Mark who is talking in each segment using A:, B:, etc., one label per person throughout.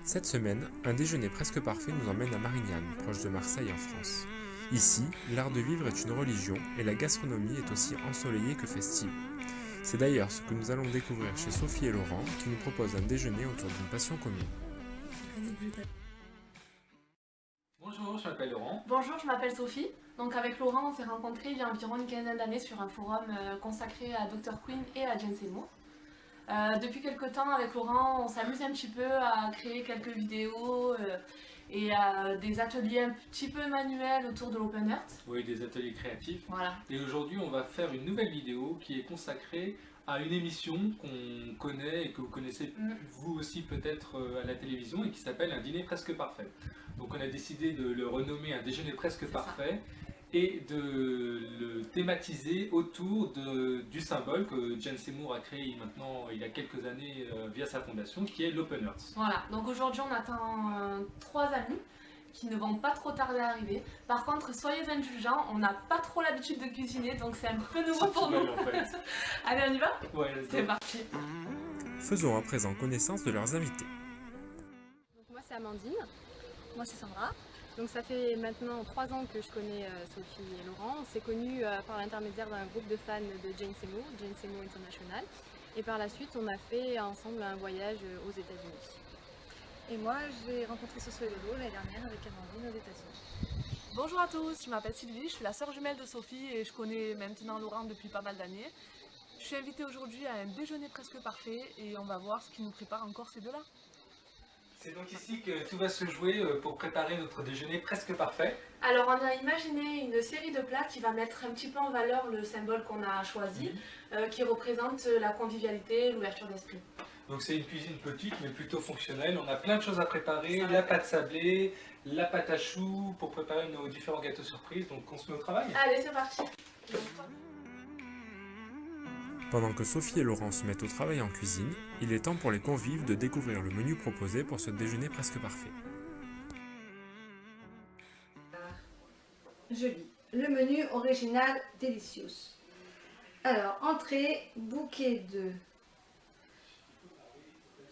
A: Cette semaine, un déjeuner presque parfait nous emmène à Marignane, proche de Marseille en France. Ici, l'art de vivre est une religion et la gastronomie est aussi ensoleillée que festive. C'est d'ailleurs ce que nous allons découvrir chez Sophie et Laurent qui nous proposent un déjeuner autour d'une passion commune.
B: Bonjour, je m'appelle Laurent.
C: Bonjour, je m'appelle Sophie. Donc avec Laurent, on s'est rencontrés il y a environ une quinzaine d'années sur un forum consacré à Dr Quinn et à Jane Seymour. Depuis quelques temps, avec Laurent, on s'amuse un petit peu à créer quelques vidéos et des ateliers un petit peu manuels autour de l'Open Earth.
B: Oui, des ateliers créatifs.
C: Voilà.
B: Et aujourd'hui, on va faire une nouvelle vidéo qui est consacrée à une émission qu'on connaît et que vous connaissez vous aussi peut-être à la télévision et qui s'appelle Un dîner presque parfait. Donc on a décidé de le renommer Un déjeuner presque parfait et de le thématiser autour du symbole que Jane Seymour a créé maintenant il y a quelques années via sa fondation, qui est l'Open Earth.
C: Voilà, donc aujourd'hui on attend 3 amis qui ne vont pas trop tarder à arriver. Par contre, soyez indulgents, on n'a pas trop l'habitude de cuisiner, donc c'est un peu nouveau pour nous.
B: En fait.
C: Allez, on y va?
B: Ouais,
C: c'est parti.
A: Faisons à présent connaissance de leurs invités.
D: Donc moi c'est Amandine, moi c'est Sandra. Donc ça fait maintenant 3 ans que je connais Sophie et Laurent. On s'est connus par l'intermédiaire d'un groupe de fans de Jane Seymour International. Et par la suite on a fait ensemble un voyage aux États-Unis.
E: Et moi, j'ai rencontré Soso et Lolo l'année dernière avec Amandine aux États-Unis.
F: Bonjour à tous, je m'appelle Sylvie, je suis la sœur jumelle de Sophie et je connais maintenant Laurent depuis pas mal d'années. Je suis invitée aujourd'hui à un déjeuner presque parfait et on va voir ce qui nous prépare encore ces deux-là.
B: C'est donc ici que tout va se jouer pour préparer notre déjeuner presque parfait.
C: Alors on a imaginé une série de plats qui va mettre un petit peu en valeur le symbole qu'on a choisi, qui représente la convivialité, l'ouverture d'esprit.
B: Donc c'est une cuisine petite mais plutôt fonctionnelle. On a plein de choses à préparer, la pâte sablée, la pâte à choux pour préparer nos différents gâteaux surprises. Donc on se met au travail.
C: Allez, c'est parti.
A: Pendant que Sophie et Laurent se mettent au travail en cuisine, il est temps pour les convives de découvrir le menu proposé pour ce déjeuner presque parfait.
E: Joli. Le menu original Delicious. Alors, entrée, bouquet de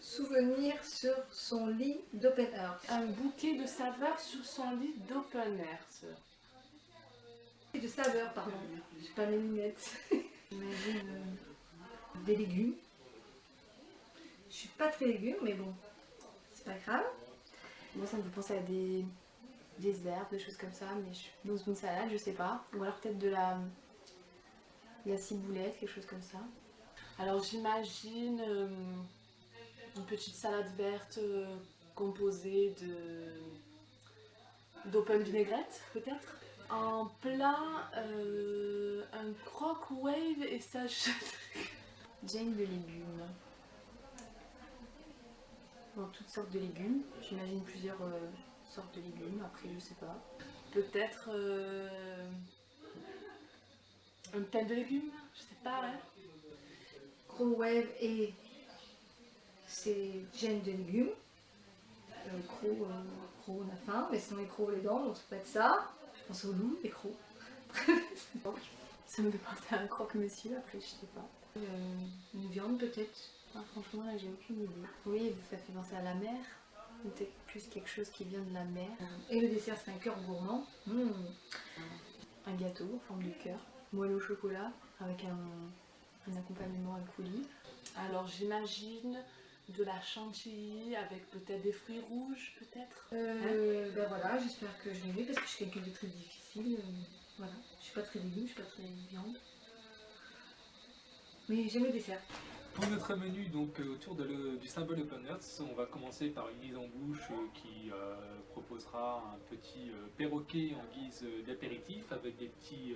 E: souvenirs sur son lit d'Open Earth.
F: Un bouquet de saveurs sur son lit d'Open Earth.
E: De saveurs, pardon. J'ai pas mes lunettes. J'imagine des légumes. Je suis pas très légumes, mais bon, c'est pas grave.
D: Moi ça me fait penser à des herbes, des choses comme ça, mais dans une salade je sais pas. Ou alors peut-être de la ciboulette, quelque chose comme ça.
F: Alors j'imagine une petite salade verte composée d'open vinaigrette peut-être. En plat, un croque wave et ça
D: Jane de légumes. Bon, toutes sortes de légumes. J'imagine plusieurs sortes de légumes, après je sais pas.
F: peut-être un thème de légumes, je sais pas, ouais.
E: Crow Wave et c'est gène de légumes. Crow, on a faim, mais sinon les crocs les dents, donc ça peut être ça. Je pense aux loups, les crocs.
D: Ça me fait penser à un croque-monsieur, après je sais pas.
E: Une viande peut-être.
D: Ah, franchement là j'ai aucune idée. Oui, ça fait penser à la mer. Peut-être plus quelque chose qui vient de la mer.
E: Et le dessert c'est un cœur gourmand.
D: Un gâteau en forme de cœur. Moelleux au chocolat avec un accompagnement à coulis.
F: Alors j'imagine de la chantilly avec peut-être des fruits rouges, peut-être.
E: Ben voilà, j'espère que je l'ai vu parce que je suis quelqu'un de très difficile. Voilà, je suis pas très légumes, je suis pas très viande. Mais j'aime le dessert.
B: Pour notre menu donc autour du symbole Open Earth, on va commencer par une mise en bouche qui proposera un petit perroquet en guise d'apéritif avec des petits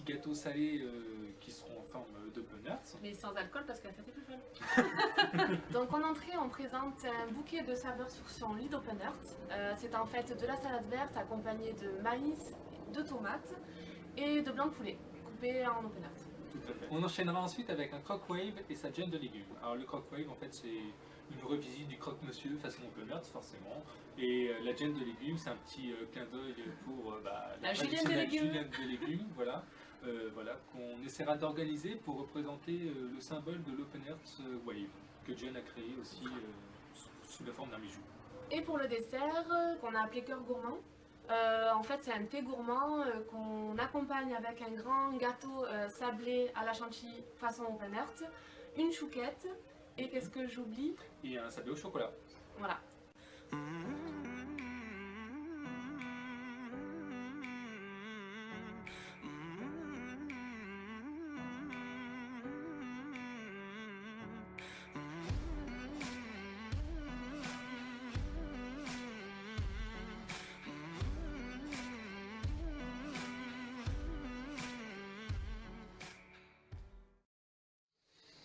B: gâteaux salés qui seront en forme d'Open Earth.
C: Mais sans alcool parce que la fête est plus folle. Donc en entrée, on présente un bouquet de saveurs sur son lit d'Open Earth. C'est en fait de la salade verte accompagnée de maïs, de tomates et de blanc de poulet coupé en Open Earth.
B: Tout à fait. On enchaînera ensuite avec un croque wave et sa gêne de légumes. Alors le croque wave en fait c'est une revisite du croque monsieur façon Open Earth forcément. Et la gêne de légumes c'est un petit clin d'œil pour
C: la julienne de légumes.
B: Voilà, qu'on essaiera d'organiser pour représenter le symbole de l'Open Earth Wave que Jane a créé aussi sous la forme d'un bijou.
C: Et pour le dessert, qu'on a appelé cœur gourmand, en fait c'est un thé gourmand qu'on accompagne avec un grand gâteau sablé à la chantilly façon open earth, une chouquette, et qu'est-ce que j'oublie?
B: Et un sablé au chocolat.
C: Voilà.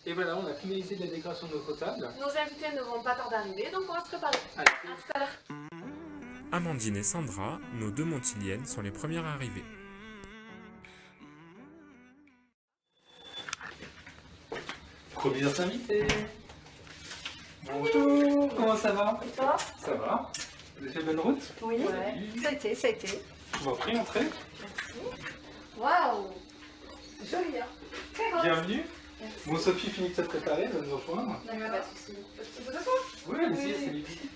B: Et voilà, on a finalisé la décoration de notre table.
C: Nos invités ne vont pas tarder d'arriver, donc on va se préparer.
B: Allez.
C: À tout à l'heure.
A: Amandine et Sandra, nos deux montiliennes, sont les premières arrivées.
B: Premiers invités. Bonjour, comment ça va?
E: Et toi?
B: Ça va? Vous avez fait bonne route?
E: Oui,
B: Salut.
E: ça a été, ça a été.
B: Je vous en prie, entrez.
E: Waouh! C'est joli, hein? Très rose.
B: Bienvenue.
E: Merci.
B: Bon, Sophie finit de se préparer, elle va nous rejoindre.
E: D'accord, pas de soucis. Tu veux ça?
B: Oui, allez-y, c'est les petits.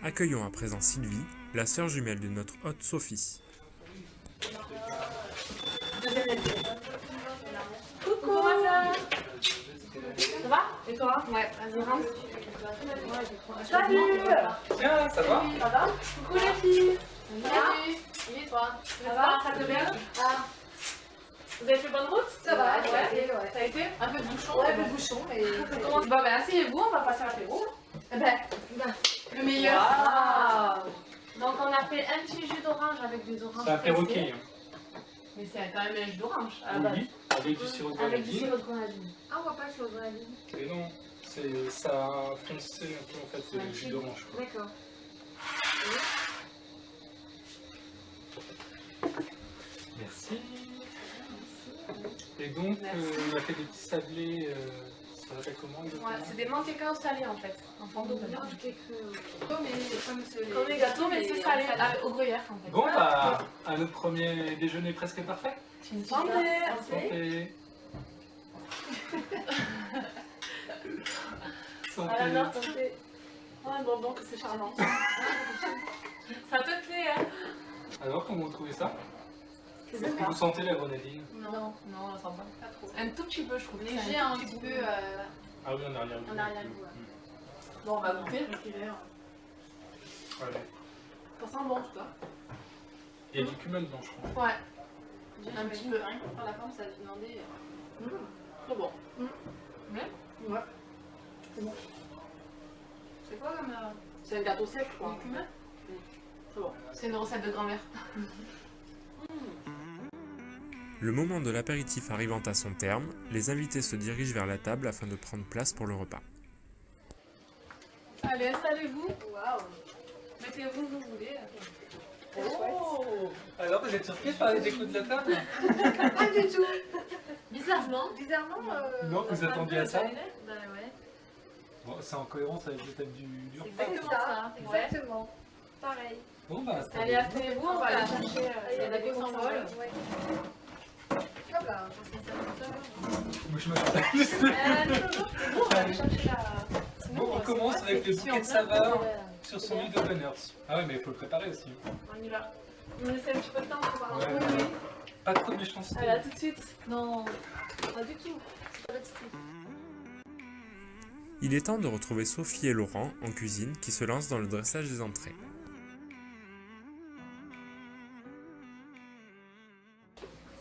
A: Accueillons à présent Sylvie, la sœur jumelle de notre hôte Sophie.
C: Coucou. Ça va? Et toi? Ouais, vas-y, rentre. Salut.
B: Tiens, ça va?
C: Ça va? Coucou les filles. Salut. Et toi? Ça va? Ça te bien? Ah. Vous avez fait bonne route?
E: Ça va,
C: Ouais.
E: ça a été, ouais.
C: Ça a été? Un peu de bouchon?
E: Ouais, le bouchon, mais.
C: Comment? Bah, asseyez-vous, on va passer à l'apéro.
E: Eh ben,
C: Le meilleur. Wow. Donc on a fait un petit jus d'orange avec des oranges
B: C'est un
C: pressées.
B: perroquet.
C: Mais c'est quand même un jus d'orange à la base.
B: Oui, avec du sirop de
C: Avec du
B: grenadine.
C: sirop de grenadine.
E: ah, on va pas sur le grenadine.
B: Et non, ça a foncé un peu en fait le jus d'orange. quoi.
E: D'accord.
B: Merci. Et donc, on a fait des petits sablés, ça s'appelle comment exactement?
C: Ouais, c'est des mantecas salés en fait, en forme de
E: Non,
C: banane.
E: je t'ai cru. Mais
C: Comme les gâteaux, mais c'est salé, au gruyère en fait.
B: Bon, bah, à notre premier déjeuner presque parfait.
C: Santé.
B: Santé. Santé.
C: Ah non, santé. Oh, un bonbon que c'est charmant. Ça te plaît, hein?
B: Alors, comment vous trouvez ça?
C: C'est
B: Est-ce que vous sentez la grenadine?
C: Non, non, on sent pas.
E: pas trop.
C: Un tout petit peu, je trouve.
D: Léger
C: C'est
D: un
C: tout
D: petit
C: goût.
D: peu.
B: Ah oui, en arrière-goût.
D: En arrière-goût,
C: Bon, on va goûter.
B: Allez.
C: Ça sent bon, en tout cas.
B: Il y a du cumin dedans, je crois.
C: Ouais,
D: Un petit peu. Rien que pour faire la forme, ça va demander.
C: trop bon.
E: Ouais. C'est bon.
D: C'est quoi comme.
C: C'est un gâteau sec, quoi.
D: Du cumin?
C: C'est bon. C'est une recette de grand-mère.
A: Le moment de l'apéritif arrivant à son terme, les invités se dirigent vers la table afin de prendre place pour le repas.
C: Allez, installez-vous.
E: Waouh!
C: Mettez-vous où vous voulez.
B: Oh! Alors, vous êtes surpris par les échos de la table?
E: Pas du tout!
C: Bizarrement.
E: Bizarrement,
B: Non, vous attendiez à ça?
D: Bah ouais.
B: Bon, c'est en cohérence avec le thème du
D: C'est
B: repas.
D: exactement
E: ça.
D: ça.
E: Exactement.
D: Pareil.
B: Bon, bah,
C: Allez, installez-vous, on va aller chercher.
D: Il y a des s'envole.
E: Ouais. Hop là.
B: moi, je m'attends.
C: On va aller chercher la...
B: Bon, on commence avec le bouquet de saveurs sur son lit d'open earth. Ah ouais, mais il faut le préparer aussi.
C: On y va. Vous me laissez un petit peu de temps pour voir.
B: Ouais.
C: Oui, oui.
B: Pas trop de méchanceté.
C: Allez, à tout de suite.
E: Non, pas du tout. C'est pas là-dessus.
A: Il est temps de retrouver Sophie et Laurent en cuisine qui se lancent dans le dressage des entrées.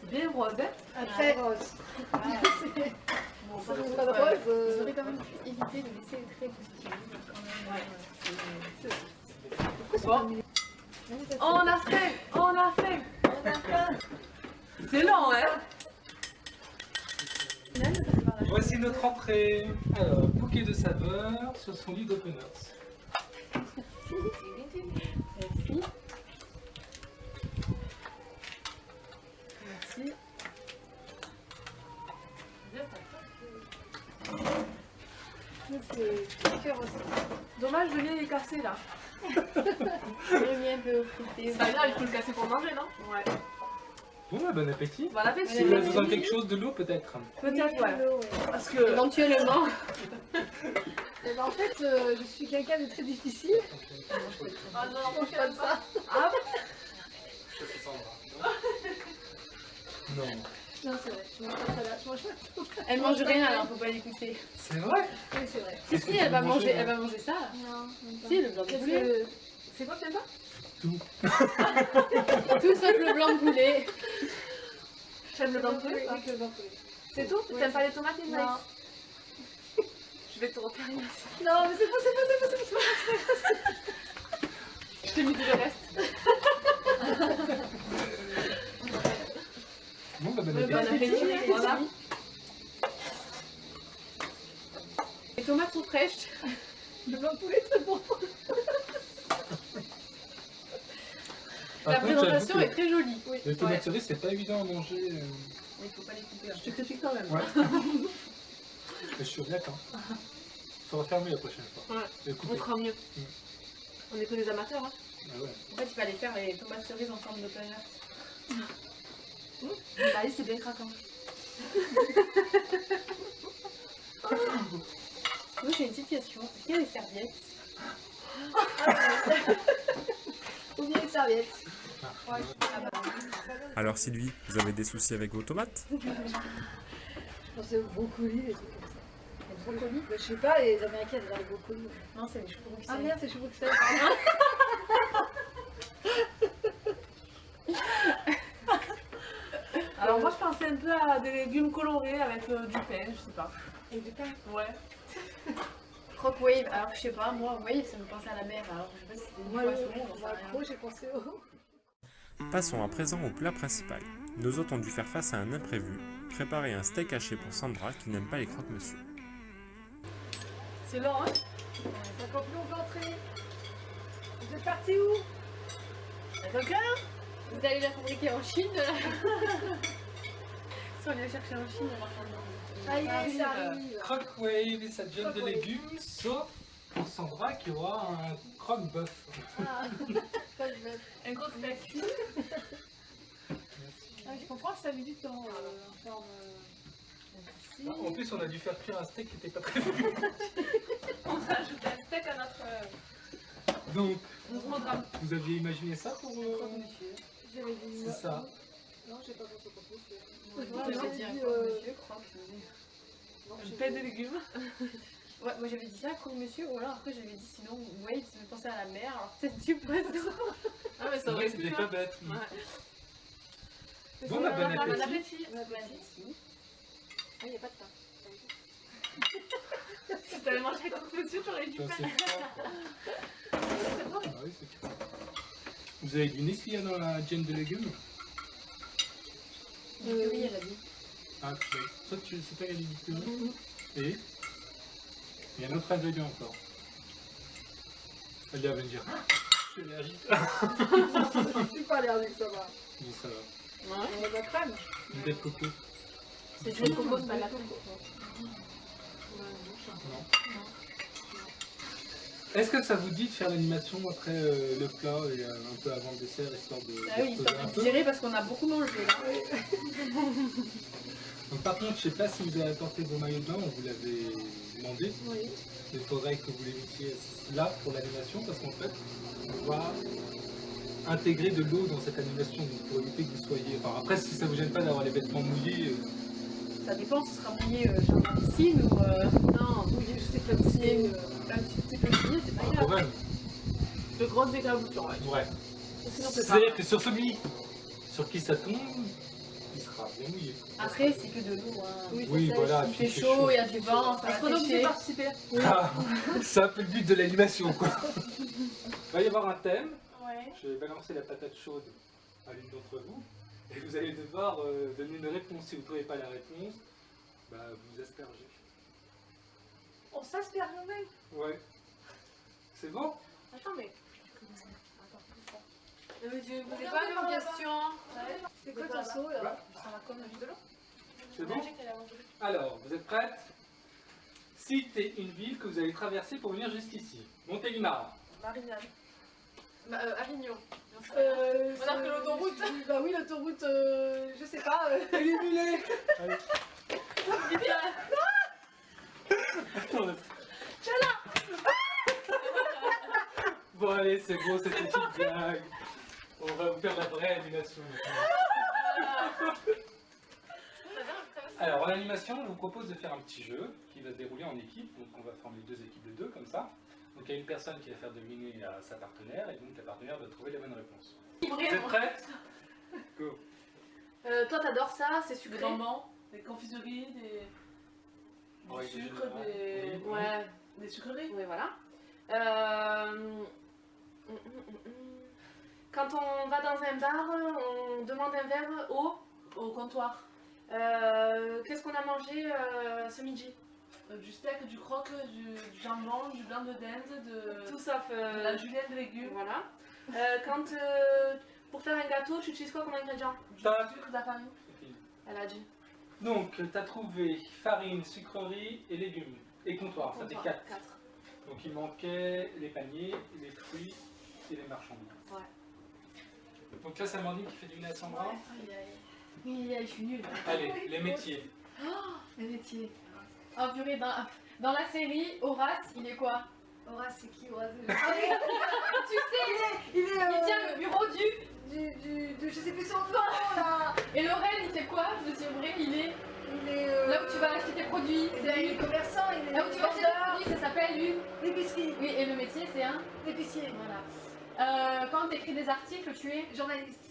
C: C'est bien rose, hein?
E: Après, rose.
C: Bon,
E: Ça
C: ça
E: nous
C: nous
E: pas de
C: pas
E: rose.
D: Vous aurez quand même pu éviter de laisser les traits positifs.
C: Bon. On a faim! On a faim! On a faim! C'est long, hein?
B: Voici notre entrée. Alors, bouquet de saveurs sur son lit d'open earth.
C: Merci. Merci.
E: C'est cœur aussi.
C: Dommage, le lien est cassé là.
D: Le mien un peu fruité.
C: C'est pas grave, il faut le casser pour manger, non? Ouais.
B: Bon, bah, bon appétit.
F: Bon appétit.
B: Si vous avez besoin de quelque chose, de l'eau peut-être.
F: Peut-être, ouais.
E: Ouais.
F: Parce que...
D: Éventuellement.
E: Eh ben, en fait, je suis quelqu'un de très difficile.
F: Ah non,
E: Je mange pas de ça.
F: Ah,
B: Non.
E: Non, c'est vrai. Je mange pas de salade. Je mange pas de ça.
D: Elle mange rien alors faut pas l'écouter.
B: C'est vrai.
E: Oui, c'est vrai.
D: Si si elle va manger ça.
E: Non,
D: Si le blanc de
E: Qu'est-ce
D: poulet.
E: que... C'est quoi que t'aimes pas?
D: Tout sauf le blanc de poulet.
F: j'aime le blanc de poulet.
E: Oui, que le blanc de poulet.
F: C'est tout?
E: Ouais.
F: T'aimes pas les tomates et le
E: Non.
F: maïs? Je vais te repérer.
E: Non, mais c'est pas.
F: Je t'ai mis tout le reste.
B: Bon, bah, bon
F: Bon
B: appétit.
F: appétit. Voilà.
D: Les tomates sont fraîches.
E: Le blanc de poulet, très bon.
B: Par
D: La
B: contre,
D: présentation
B: j'avoue
D: est très jolie.
E: Oui.
B: que les tomates cerises, c'est pas évident à manger.
D: Il faut pas les couper.
E: Je te critique quand même.
B: Ouais. Je suis honnête, hein. Faudra faire mieux la prochaine fois.
F: Ouais.
B: Et
F: On
B: couper.
F: fera mieux. On est que des amateurs, hein.
B: Ah ouais.
D: En fait il fallait faire les tomates cerises en forme de planeur.
F: Bah oui, c'est bien craquant.
D: Moi j'ai une petite question. Est-ce qu'il y a des serviettes?
E: Ou bien une serviette.
A: Alors Sylvie, vous avez des soucis avec vos tomates?
E: Je pensais au brocoli, des trucs comme ça. Les brocolis? Bah, je sais pas, les Américains adorent les brocolis.
D: Non c'est des choux
E: Ah merde, c'est chou Bruxelles.
F: Alors moi je pensais un peu à des légumes colorés avec du pain, je sais pas.
E: Et du pain.
F: Ouais.
D: Croque wave. Alors je sais pas, moi wave ça me pensait à la mer. Alors je sais pas si c'était du
E: Moi,
D: poisson, j'en sais
E: moi,
D: rien.
E: gros, j'ai pensé au...
A: Passons à présent au plat principal. Nos hôtes ont dû faire face à un imprévu, préparer un steak haché pour Sandra qui n'aime pas les croque-monsieur.
F: C'est lent, hein?
E: 50 millions d'entrées. Vous êtes parti où?
D: Quelqu'un? Vous allez la fabriquer en Chine là? Si on vient chercher en Chine, on va faire
E: Ça y est, ça arrive.
B: Crockwave, ça donne de légumes, sauf pour Sandra qui aura un croque-bœuf.
E: Ah, pas de bête.
F: Un gros steak.
E: Ah, je comprends que ça a mis du temps en forme...
B: En plus, on a dû faire cuire un steak qui n'était pas prévu.
F: On a ajouté un steak à notre
B: Donc,
F: programme.
B: vous aviez imaginé ça pour...
E: Croque-monsieur. J'avais dit...
B: C'est ça.
E: Non, j'ai pas pensé au croque-monsieur.
D: Moi
E: Ouais,
D: j'avais
E: non,
D: dit un
E: j'ai dit,
D: croque-monsieur, croque.
E: Non,
F: Un
E: j'ai
F: pain de
E: dit-
F: légumes.
D: Ouais, moi j'avais dit ça, croque-monsieur, ou alors après j'avais dit sinon wave, ça me pensait à la mer, alors peut-être du poisson.
F: Ah mais
B: C'est
F: ça
B: vrai
F: aurait
B: que c'était
F: pu.
B: pas
F: hein.
B: bête.
F: Ouais.
B: Bon, bah, bon
F: Bon
B: appétit.
F: appétit.
E: Ouais, vas-y. Ah, il n'y a pas de pain.
F: Si t'avais mangé un croque-monsieur, t'aurais du
B: Ça,
F: pain.
B: c'est fort. Ah oui, c'est fort. Vous avez du nez qu'il y a dans la gemme de légumes?
D: Oui, elle a dit.
B: Ah, oui. Ça, c'est pas gagné du curry. Et il y a un autre ingrédient encore. Elle va me dire. Je suis allergique.
E: Je suis pas allergique, ça va.
B: Oui, ça va.
E: On a de la crème.
B: Du lait de coco.
F: C'est du lait de coco, c'est pas de la crème.
B: Non. Est-ce que ça vous dit de faire l'animation après le plat et un peu avant le dessert, histoire de.
D: Ah oui,
B: de
D: histoire
B: poser un
D: de
B: peu.
D: digérer parce qu'on a beaucoup mangé là.
B: Donc, par contre, je sais pas si vous avez apporté vos maillots de bain, on vous l'avait demandé.
E: Oui.
B: Il faudrait que vous les mettiez là pour l'animation parce qu'en fait, on va intégrer de l'eau dans cette animation donc pour éviter que vous soyez. Enfin, après, si ça vous gêne pas d'avoir les vêtements mouillés,
D: Ça dépend si ce sera mouillé genre dans la piscine ou.
E: Non, oui, je sais pas si c'est une...
D: Un petit peu mouillé, c'est pas
B: quand
D: grave.
B: même.
F: De grosses éclaboussures, ouais.
B: Ouais.
F: Sinon, c'est pas.
B: C'est-à-dire que sur celui sur qui ça tombe, il sera bien mouillé.
D: Après, c'est que de l'eau. Hein.
B: Oui,
E: ça
B: voilà.
D: Il
B: puis
D: fait
B: c'est
D: chaud, il y a du vent, ça va
F: Astronaute,
D: sécher.
F: j'ai participé.
B: Ah, c'est un peu le but de l'animation, quoi. Il va y avoir un thème.
F: Ouais.
B: Je vais balancer la patate chaude à l'une d'entre vous. Et vous allez devoir donner une réponse. Si vous ne trouvez pas la réponse, bah, vous aspergez.
E: On s'asperge nous-mêmes.
B: Ouais. C'est bon?
F: Attends, mais.
D: Non, mais tu me posais pas la même question.
E: C'est quoi ton seau là?
F: Ça va comme de l'eau.
B: C'est bon? Alors, vous êtes prêtes? Citez une ville que vous avez traversée pour venir jusqu'ici. Montélimar,
F: Marinade. Avignon.
C: On a pris l'autoroute.
F: Bah oui, l'autoroute, je sais pas.
B: Éliminée. Allez. Bon allez, c'est bon, c'était une petite blague. On va vous faire la vraie animation. Alors, en animation, on vous propose de faire un petit jeu qui va se dérouler en équipe. Donc, on va former deux équipes de deux, comme ça. Donc, il y a une personne qui va faire deviner à sa partenaire, et donc la partenaire doit trouver la bonne réponse. Vous êtes prêts? Go.
C: Toi, t'adores ça, c'est
F: Des
C: sucré.
F: bonbons, des confiseries, des
B: Ouais,
F: du sucre,
B: général.
F: des...
B: Oui.
C: Ouais,
F: des sucreries.
C: oui, voilà. Quand on va dans un bar, on demande un verre
F: Au comptoir.
C: Qu'est-ce qu'on a mangé ce midi?
F: Du steak, du croque, du jambon, du blanc de dinde, de
C: Tout sauf...
F: de la julienne de légumes,
C: Voilà. Pour faire un gâteau, tu utilises quoi comme ingrédient?
F: du
B: Top.
F: sucre, de la farine.
C: Elle a dit.
B: Donc, tu as trouvé farine, sucrerie et légumes. Et comptoir, ça fait 4.
C: 4.
B: Donc, il manquait les paniers, les fruits et les marchandises.
C: Ouais.
B: Donc là, c'est Amandine qui fait du à Sandra.
E: Oui, je suis nulle.
B: Allez, les métiers.
E: Le métier.
D: Oh purée, dans la série, Horace, il est quoi?
E: Horace, c'est qui Horace?
D: Tu sais,
E: Il est.
D: il tient le bureau du...
E: Je sais plus son nom là.
D: Et Lorraine, il fait quoi? Monsieur Bré, il est
E: Il est.
D: là où tu vas acheter tes produits.
E: Il est commerçant, il est.
D: Là où tu vas acheter tes
E: vendeur.
D: produits, ça s'appelle une...
E: L'épicerie.
D: Oui, et le métier, c'est un...
E: L'épicier.
D: Voilà. Quand tu écris des articles, tu es...
E: Journaliste.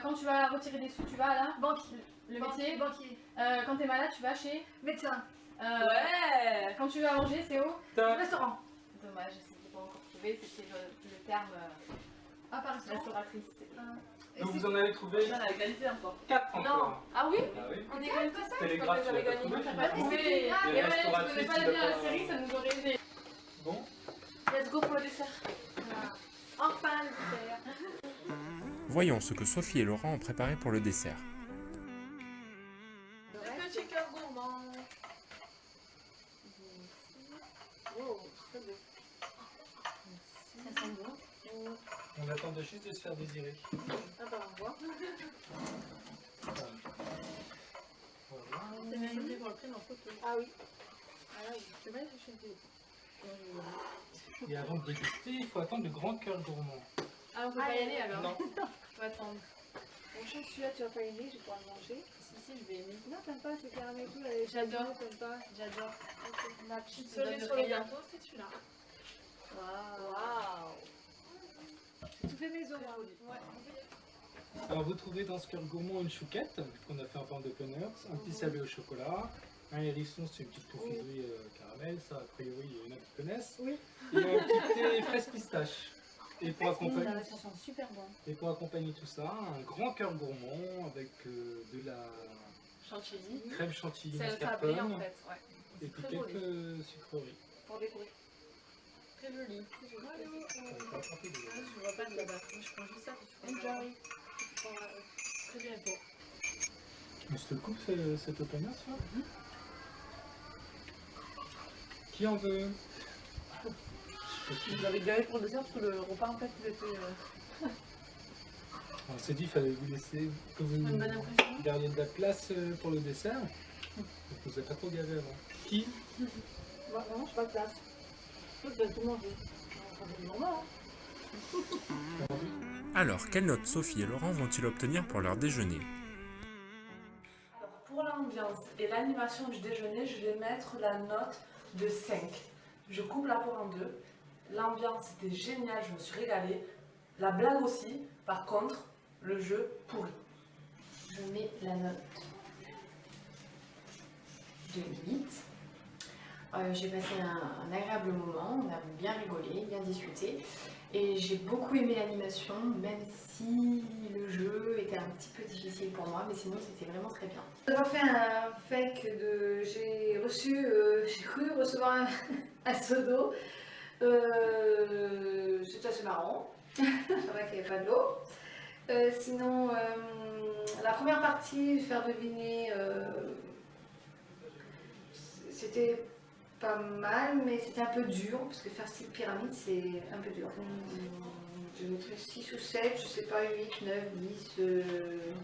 D: Quand tu vas retirer des sous, tu vas là.
E: Banquier.
D: Le métier.
E: Banquier.
D: Quand tu es malade, tu vas chez...
E: Médecin.
F: Ouais.
D: Quand tu vas manger, c'est au...
B: Top.
E: Restaurant.
D: Dommage, c'était pas encore trouvé, c'était le terme
E: Ah, par restaurant.
D: restauratrice.
E: Et
B: Donc,
E: c'est-
B: vous en avez trouvé
F: On a égalité encore.
B: 4
C: Non.
B: encore.
C: Ah oui?
B: Ah oui.
C: On est gagné.
B: Télégraphe, tu l'as pas trouvé,
C: T'as
B: finalement.
C: trouvé.
B: Les
D: Et ouais, je
B: restauratrices,
D: connais pas
B: tu
D: la
B: l'as
D: bien la
B: pas-
D: série, ça nous aurait aidé.
B: Bon.
C: Let's go pour le dessert.
E: Enfin, le dessert.
A: Voyons ce que Sophie et Laurent ont préparé pour le dessert.
F: Le petit cœur gourmand. Oh, très beau.
E: Ça sent bon.
B: On attend de juste de se faire désirer.
F: Ah bah on voit.
B: Voilà.
F: C'est mérité pour le prix en photo.
E: Ah oui.
F: Ah oui, c'est vrai, je suis
B: Et avant de déguster, il faut attendre le grand cœur gourmand.
D: Ah, on peut pas y aller alors?
B: Non.
D: On va attendre.
E: Bonjour, celui-là, tu vas pas aimer, je vais pouvoir le manger.
D: Si, je vais aimer.
E: Non, t'aimes pas, c'est caramel et tout.
D: J'adore.
E: T'aimes pas.
D: J'adore.
E: Ma petite
F: Celui sur le gâteau, c'est celui-là.
E: Waouh. J'ai tout fait maison.
D: Ouais.
B: Alors vous trouvez dans ce cœur gourmand une chouquette qu'on a fait en forme de donuts, un petit sablé au chocolat, un hérisson, c'est une petite confiserie caramel, ça a priori il y en a qui connaissent.
E: Oui.
B: Et un petit thé fraise pistache. Et pour, accompagner,
E: Ça sent super bon.
B: et pour accompagner tout ça, un grand cœur gourmand avec de la
D: Chantilly.
B: crème chantilly
D: C'est le sablé en
B: mascarpone
D: fait, ouais.
B: et puis
D: très joli.
B: quelques sucreries.
E: Pour découvrir.
D: Très joli.
B: On va pas attraper des-
D: Je vois pas de là-bas. Je prends juste ça.
E: Enjoy.
D: Très bien beau.
B: On se le coupe cet open air, ça Qui en veut?
F: Vous avez galéré pour le dessert parce que le repas en fait il était.
B: On s'est dit qu'il fallait vous laisser que vous
D: Une bonne impression.
B: gardiez de la place pour le dessert. Donc vous n'avez pas trop gavé avant. Qui?
E: Bon, non, je suis pas de place. Je vais tout manger. C'est normal, hein.
A: Alors, quelles notes Sophie et Laurent vont-ils obtenir pour leur déjeuner?
C: Alors, pour l'ambiance et l'animation du déjeuner, je vais mettre la note de 5. Je coupe la poire en deux. L'ambiance était géniale, je me suis régalée. La blague aussi, par contre, le jeu pourri. Je mets la note de 8. J'ai passé un agréable moment, on a bien rigolé, bien discuté. Et j'ai beaucoup aimé l'animation, même si le jeu était un petit peu difficile pour moi, mais sinon c'était vraiment très bien.
E: J'ai fait un fake de. J'ai reçu. J'ai cru recevoir un seau d'eau. C'était assez marrant. C'est vrai qu'il n'y avait pas de l'eau. Sinon, la première partie, faire deviner. C'était pas mal, mais c'était un peu dur, parce que faire style pyramide, c'est un peu dur. Je mettrais 6 ou 7, je sais pas, 8, 9, 10,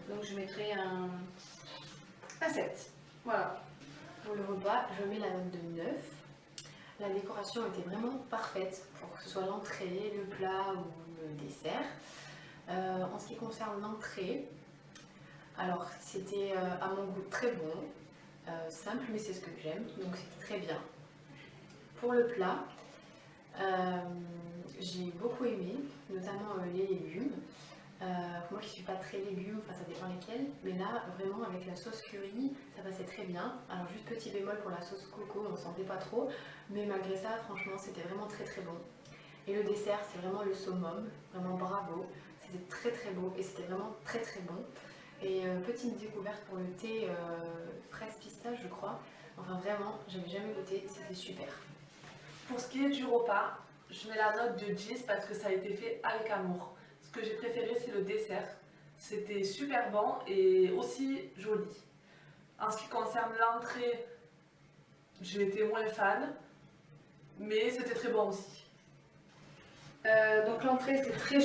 E: donc je mettrais un 7. Voilà.
C: Pour le repas, je mets la note de 9. La décoration était vraiment parfaite pour que ce soit l'entrée, le plat ou le dessert. En ce qui concerne l'entrée, alors c'était à mon goût très bon, simple mais c'est ce que j'aime, donc c'était très bien. Pour le plat, j'ai beaucoup aimé, notamment les légumes. Moi qui ne suis pas très légumes, enfin ça dépend lesquels, mais là vraiment avec la sauce curry, ça passait très bien. Alors juste petit bémol pour la sauce coco, on ne sentait pas trop, mais malgré ça franchement c'était vraiment très très bon. Et le dessert c'est vraiment le summum, vraiment bravo, c'était très très beau et c'était vraiment très très bon. Et petite découverte pour le thé fraise pistache je crois, enfin vraiment j'avais jamais goûté, c'était super.
F: Pour ce qui est du repas, je mets la note de 10 parce que ça a été fait avec amour. Ce que j'ai préféré, c'est le dessert. C'était super bon et aussi joli. En ce qui concerne l'entrée, j'ai été moins fan, mais c'était très bon aussi.
E: Donc l'entrée c'était très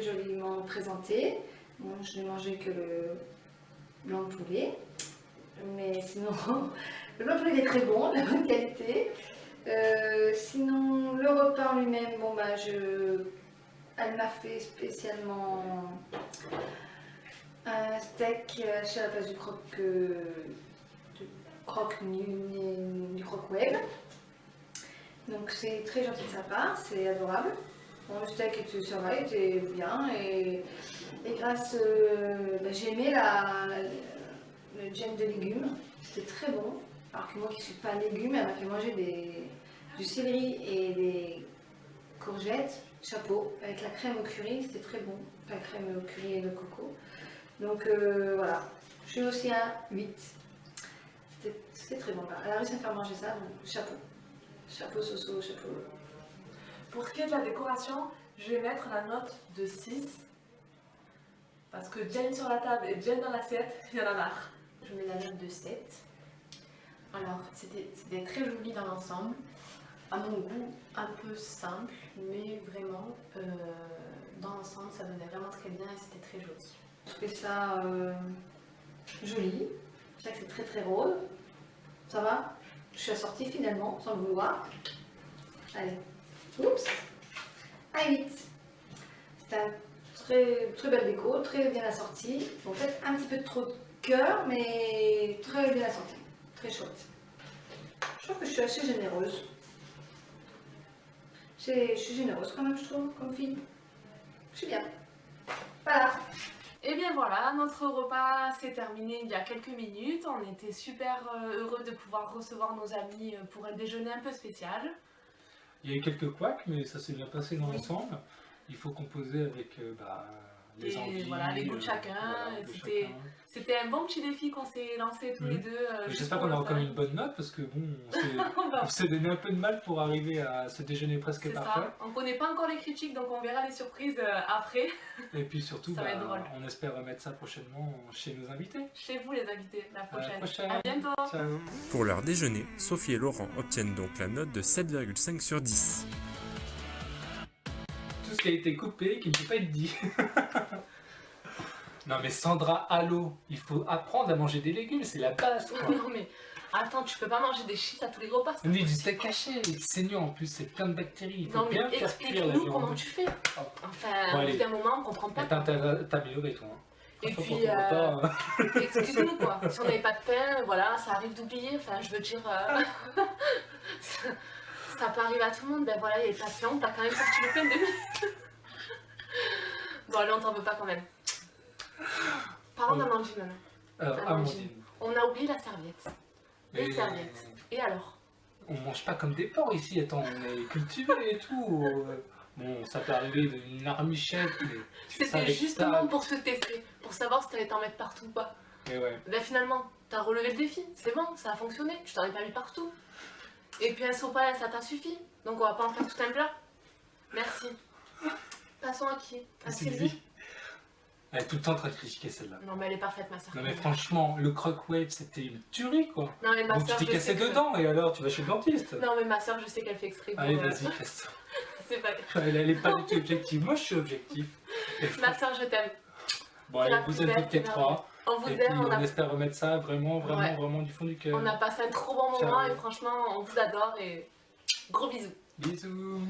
E: joliment présenté. Bon, je n'ai mangé que le blanc de poulet, mais sinon le blanc de poulet est très bon, de bonne qualité. Sinon le repas en lui-même, bon bah elle m'a fait spécialement un steak chez la place du croque web. Donc c'est très gentil de sa part, c'est adorable. Bon, le steak était, ça va, était bien et grâce, j'ai aimé le gemme de légumes, c'était très bon. Alors que moi qui ne suis pas légumes, elle m'a fait manger du céleri et des courgettes, chapeau, avec la crème au curry, c'était très bon. Enfin, crème au curry et de coco. Donc voilà, je suis aussi à 8. C'était très bon. Elle a réussi à faire manger ça, donc chapeau. Chapeau, Soso, chapeau.
F: Pour ce qui est de la décoration, je vais mettre la note de 6. Parce que Jane sur la table et Jane dans l'assiette, il y en a marre.
C: Je mets la note de 7. Alors, c'était très joli dans l'ensemble. À mon goût, un peu simple, mais vraiment, dans l'ensemble, ça donnait vraiment très bien et c'était très joli.
E: Je trouvais ça joli. Je sais que c'est très très rose. Ça va? Je suis assortie finalement, sans le vouloir. Allez. Oups. À 8. C'était un très belle déco, très bien assortie. Bon, peut-être un petit peu trop de cœur, mais très bien assortie. Très chouette. Je trouve que je suis assez généreuse. Je suis généreuse quand même, je trouve, comme fille. Je suis bien. Voilà.
C: Et bien voilà, notre repas s'est terminé il y a quelques minutes. On était super heureux de pouvoir recevoir nos amis pour un déjeuner un peu spécial.
B: Il y a eu quelques couacs, mais ça s'est bien passé dans l'ensemble. Il faut composer avec les envies.
C: Voilà, les goûts de chacun.
B: Voilà,
C: c'était un bon petit défi qu'on s'est lancé tous les deux.
B: J'espère qu'on aura quand même une bonne note parce que bon, on s'est donné un peu de mal pour arriver à ce déjeuner presque parfait.
C: Ça. On connaît pas encore les critiques, donc on verra les surprises après.
B: Et puis surtout,
C: ça va être drôle.
B: On espère remettre ça prochainement chez nos invités.
C: Chez vous les invités, la prochaine.
B: À
C: bientôt.
B: Ciao.
A: Pour leur déjeuner, Sophie et Laurent obtiennent donc la note de 7,5 sur 10.
B: Tout ce qui a été coupé, qui ne peut pas être dit. Non mais Sandra, allô, il faut apprendre à manger des légumes, c'est la base quoi.
C: Non mais attends, tu peux pas manger des chips à tous les repas.
B: On dit du steak caché, c'est saignant en plus, c'est plein de bactéries, il faut
C: non mais
B: bien faire cuire la
C: explique-nous
B: viande.
C: comment tu fais. Enfin,
B: Bon,
C: au
B: allez.
C: bout d'un moment, on comprend pas.
B: T'as amélioré toi. Hein.
C: Et
B: Franchement,
C: puis,
B: pour ton repas,
C: excuse-nous quoi. Si on n'avait pas de pain, voilà, ça arrive d'oublier. Enfin, je veux dire, ça peut arriver à tout le monde. Ben voilà, il n'y avait pas de pain, t'as quand même sorti le pain de minutes. Bon, allez, on t'en veut pas quand même. Parlons d'Amandine maintenant.
B: alors, Amandine.
C: On a oublié la serviette. Les
B: Mais-
C: serviettes. Et alors?
B: On mange pas comme des porcs ici, attends, on est cultivés et tout. Bon, ça peut arriver d'une armichette, mais tu fais ça
C: C'était
B: avec
C: justement
B: ta-
C: pour te tester, pour savoir si t'allais t'en mettre partout ou pas.
B: Mais ouais.
C: Ben finalement, t'as relevé le défi, c'est bon, ça a fonctionné, tu t'en es pas mis partout. Et puis un sopalin, ça t'a suffi, donc on va pas en faire tout un plat. Merci. Passons à qui? À Sylvie.
B: Elle est tout le temps en train de critiquer celle-là.
C: Non, mais elle est parfaite, ma soeur.
B: Non mais franchement, le croc wave c'était une tuerie quoi.
C: Non, mais ma
B: Donc tu
C: soeur,
B: t'es cassé dedans et alors tu vas chez le dentiste.
C: Non, mais ma soeur, je sais qu'elle fait exprès.
B: Allez
C: pour,
B: vas-y, casse-toi.
C: C'est pas grave.
B: Elle est pas du tout objective, moi je suis objectif. Et
C: Ma soeur, je t'aime.
B: bon allez,
C: la
B: vous
C: plus
B: êtes
C: belle,
B: toutes les
C: c'est
B: trois.
C: On vous
B: Et puis
C: aime,
B: on espère remettre ça vraiment,
C: Ouais.
B: vraiment du fond du cœur.
C: on a passé un trop bon moment
B: Ciao.
C: et franchement, on vous adore et gros bisous.
B: Bisous.